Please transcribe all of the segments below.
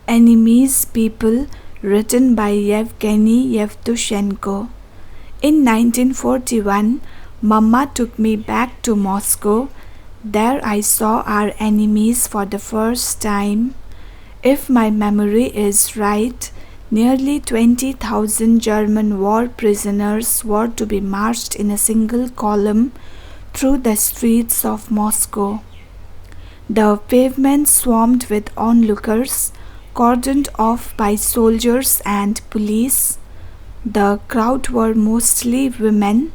Enemies People, written by Yevgeny Yevtushenko. In 1941, Mama took me back to Moscow. There I saw our enemies for the first time. If my memory is right, nearly 20,000 German war prisoners were to be marched in a single column through the streets of Moscow. The pavement swarmed with onlookers, cordoned off by soldiers and police. The crowd were mostly women,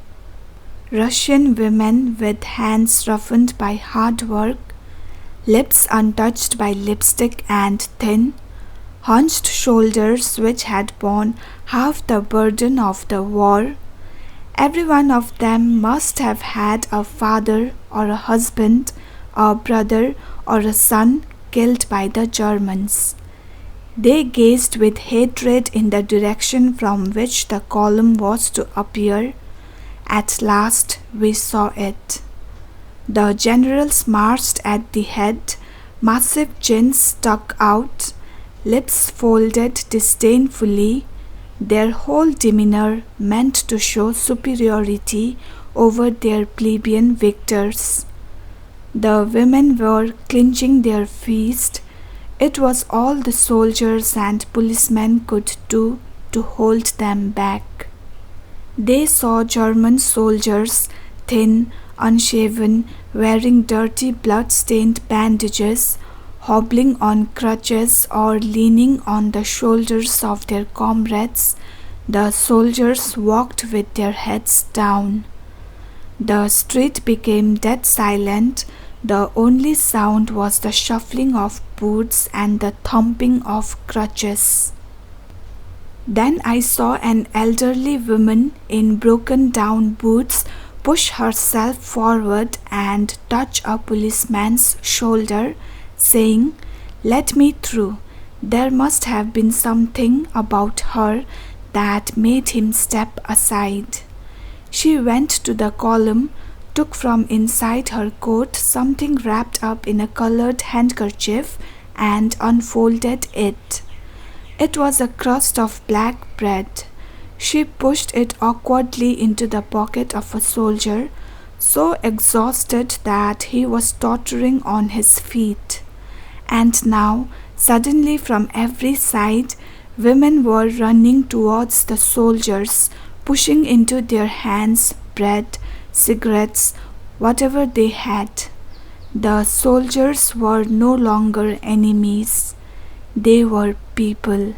Russian women with hands roughened by hard work, lips untouched by lipstick and thin, hunched shoulders which had borne half the burden of the war. Every one of them must have had a father or a husband, a brother or a son killed by the Germans. They gazed with hatred in the direction from which the column was to appear. At last we saw it. The generals marched at the head, massive chins stuck out, lips folded disdainfully. Their whole demeanor meant to show superiority over their plebeian victors. The women were clinching their fists. It was all the soldiers and policemen could do to hold them back. They saw German soldiers, thin, unshaven, wearing dirty blood-stained bandages, hobbling on crutches or leaning on the shoulders of their comrades. The soldiers walked with their heads down. The street became dead silent. The only sound was the shuffling of boots and the thumping of crutches. Then I saw an elderly woman in broken down boots push herself forward and touch a policeman's shoulder, saying, "Let me through." There must have been something about her that made him step aside. She went to the column, took from inside her coat something wrapped up in a colored handkerchief and unfolded it. It was a crust of black bread. She pushed it awkwardly into the pocket of a soldier, so exhausted that he was tottering on his feet. And now, suddenly from every side, women were running towards the soldiers, pushing into their hands bread, cigarettes, whatever they had. The soldiers were no longer enemies. They were people.